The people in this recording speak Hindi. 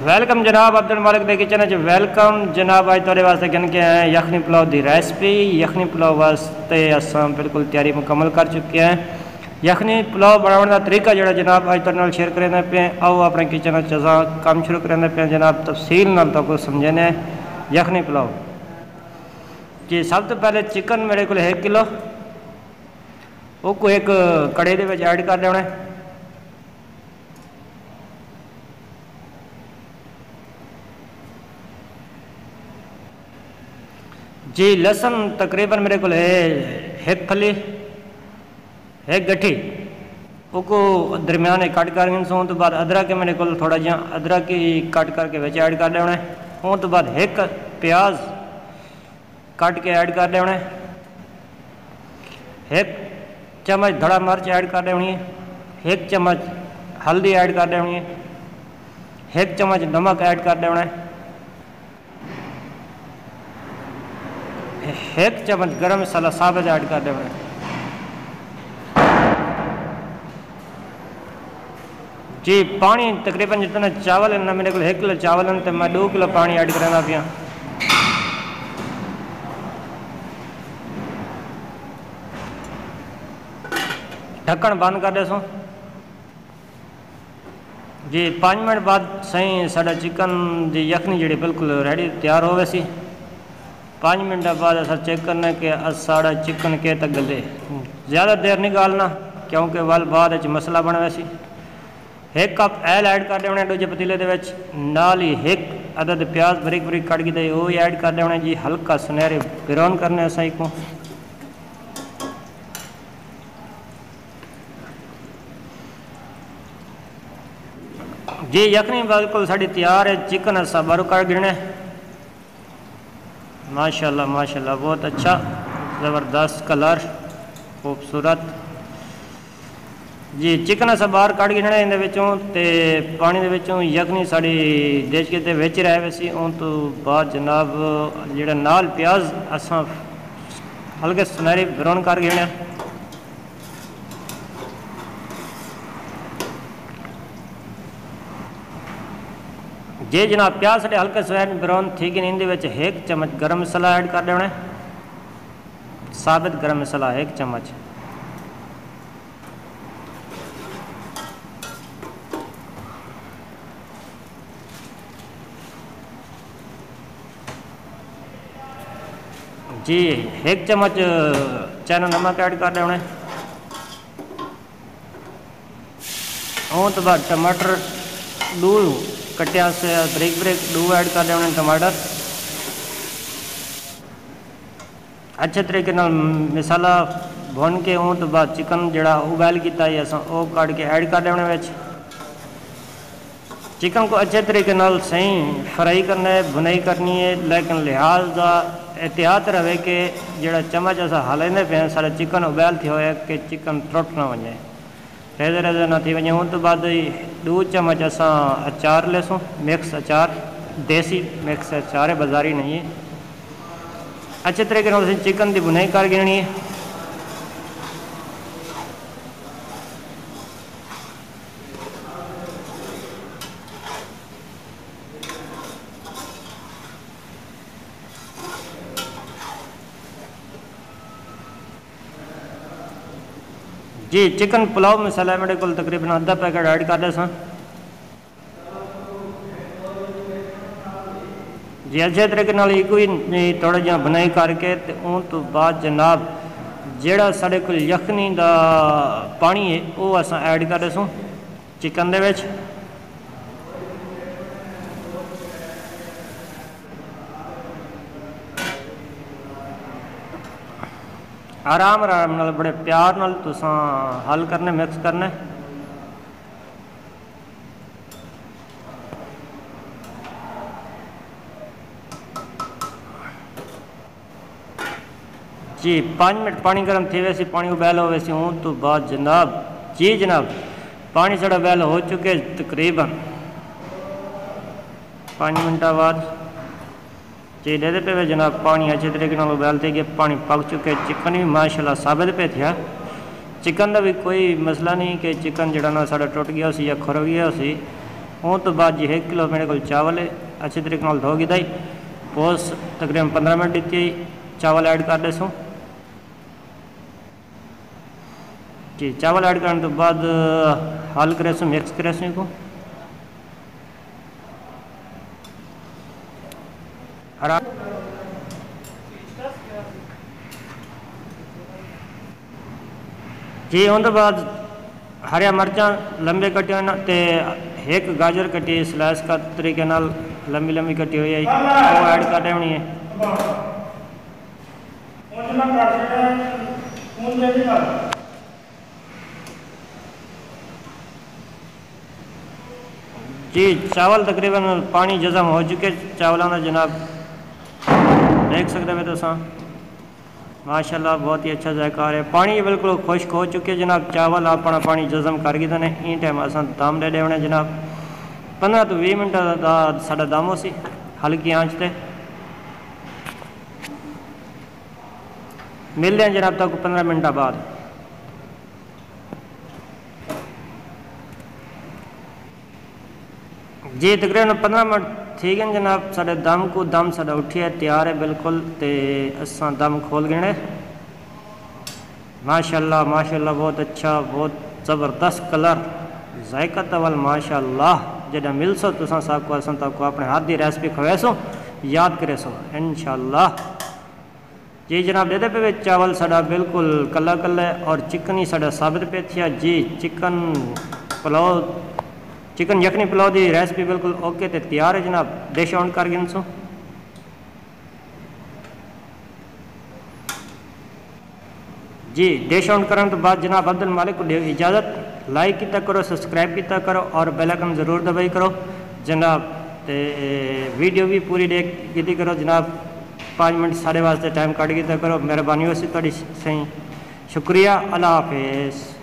वेलकम जनाब अब्दुल मालिक दे किचन च वेलकम जनाब। अज तुहाडे वास्ते कन के आए यखनी पुलाव की रेसिपी। यखनी पुलाव वास्ते असां बिल्कुल तैयारी मुकम्मल कर चुके हैं। यखनी पुलाव बनाने का तरीका जोड़ा जनाब अज तुहाडे नाल शेयर करेंदे पे। आओ अपने किचन च असां काम शुरू करेंदे पे जनाब। तफसील नाल तुहानू समझने यखनी पुलाव जी। सब तो पहले चिकन मेरे को 1 किलो वो एक कड़े दे विच ऐड कर लेना। जी लसन तकरीबन मेरे को 1 फली 1 गठी उसको दरमियान कट कर उस तो बाद अदरक मेरे को थोड़ा जहा अदरक ही कट करके विच ऐड कर लेना है। उस तो बाद 1 प्याज कट के ऐड कर लेना है। 1 चम्मच धड़ा मिर्च ऐड कर लेनी है। 1 चम्मच हल्दी ऐड कर लेनी है। 1 चम्मच नमक ऐड कर लेना है। 1 चम्मच गरम मसाला साबित ऐड कर देना है। जी पानी तकरीबन जितना चावल है ना मेरे को 1 किलो चावल है तो मैं 2 किलो पानी ऐड करना पिया। ढक्कन बंद कर दसो जी। 5 मिनट बाद सही साड़ा चिकन की यखनी जी बिल्कुल रेडी तैयार हो वैसी। 5 मिनट बाद अस चेक करना कि साड़ा चिकन के तक गले। ज़्यादा देर नहीं गालना क्योंकि वाल बाद मसला बन वैसी। 1 कप ऐल ऐड कर देना दूजे पतीले दे विच। नाल ही 1 अदद प्याज बरीक बरीक कट के वो ही ऐड कर देना जी। हल्का सुनहरे ब्राउन करने सही को। जी यखनी बिल्कुल साड़ी तैयार है। चिकन असा बारू कट गिने। माशाल्लाह माशाल्लाह बहुत अच्छा ज़बरदस्त कलर खूबसूरत जी। चिकन अस बाहर कट गिनना इन ते पानी दे यखनी साड़ी देश के विच रह वैसी। उन तो बाद जनाब जोड़ा नाल प्याज अस हल्के सुनहरी ब्राउन कर गिने। जे जनाब प्याज साढ़े हल्के सुनहरे ब्राउन थी कि इन 1 चम्मच गरम मसाला ऐड कर देना है। साबित गरम मसाला 1 चम्मच। जी 1 चम्मच चैना नमक ऐड कर देना है। और तो बाद टमाटर 2 कटिया से ब्रेक ब्रेक 2 ऐड कर देना टमाटर। अच्छे तरीके मसाला भुन के तो बाद चिकन जड़ा उबाल किया अस कट के ऐड कर देना। चिकन को अच्छे तरीके सही फ्राई करना है भुनाई करनी है लेकिन लिहाजा एहतियात रहे कि जड़ा चम्मच अस हलाइंदे पे सारा चिकन उबाल थी हो कि चिकन त्रुट ना वजे रेज़े रेज़े ना थी वजे। उन तो बाद 2 चम्मच अस अचार लेसूँ मिक्स अचार देसी मिक्स अचार है बाजारी नहीं है। अच्छे तरीके चिकन की बुनाई कर गिननी है। जी चिकन पुलाव मसाला मेरे को तकरीबन आधा पैकेट ऐड कर दे जी। अच्छे तरीके एक ही थोड़ा जहा बुनाई करके उन तो बाद जनाब जेड़ा साढ़े को यखनी का पानी है वो अस ऐड कर दसूँ चिकन दे विच। आराम आराम नाल बड़े प्यार नाल तुसां हल करने मिक्स करने। जी 5 मिनट पानी गर्म थे वैसे पानी उबाल हो वैसे हूँ तो बाद जनाब जी जनाब पानी साढ़ा उबाल हो चुके तकरीबन 5 मिनट बाद जी दे पे जनाब पानी अच्छे तरीके उबालते गए। पानी पक चुके। चिकन भी माशाल्लाह साबित पे थे। चिकन का भी कोई मसला नहीं कि चिकन जड़ा ना साढ़ा टुट गया या खुर गया उस तो बाद जी 1 किलो मेरे को चावल है अच्छे तरीके नाल धो गिदाई पोस तकरीबन 15 मिनट दी चावल ऐड कर दे सो जी। चावल ऐड करने तो बाद हल करे सो मिक्स करे सो को जी। उन तो बाद हरिया मिर्चा लंबे कटे हुए एक गाजर कटी स्लाइस का तरीके नाल लंबी लंबी कटी हुई है वो ऐड कर देनी है। जी चावल तकरीबन पानी जज़म हो चुके चावलों का जनाब देख सकते हो तो माशाल्लाह बहुत ही अच्छा जायका है। पानी बिल्कुल खुश्क हो चुके जनाब चावल अपना पानी जज़म कर गए ने इन टाइम अस दम दे देने जनाब 15 तो 20 मिनट का साडा दम हो सी हल्की आंच से मिलते हैं जनाब तक 15 मिनट बाद। जी तकरीबन 15 मिनट ठीक है जनाब साढ़े दम को दम साढ़ा उठिया तैयार है बिल्कुल तो असा दम खोल गए माशाल्लाह माशाल्लाह बहुत अच्छा बहुत ज़बरदस्त कलर जायका तवल माशाल्लाह जब मिल सो तो सबको अस तक अपने हाथ की रेसिपी खवे सो याद करे सो इंशाल्लाह। जी जनाब दे पे चावल साढ़ा बिल्कुल कला कला और चिकन ही साढ़ा साबित पे थिया जी। चिकन पुलाव चिकन यखनी पुलाव की रेसिपी बिल्कुल ओके तो तैयार है जनाब डिश ऑन कर गिन सो। जी डिश ऑन करने तो बाद जनाब अब्दुल मालिक को दे इजाज़त लाइक किया करो सब्सक्राइब किया करो और बेल आइकन जरूर दबाई करो जनाब ते वीडियो भी पूरी देख की करो जनाब 5 मिनट साढ़े वास्ते टाइम कट किया करो मेहरबानी हो सी थोड़ी सही शुक्रिया अल्लाह हाफिज़।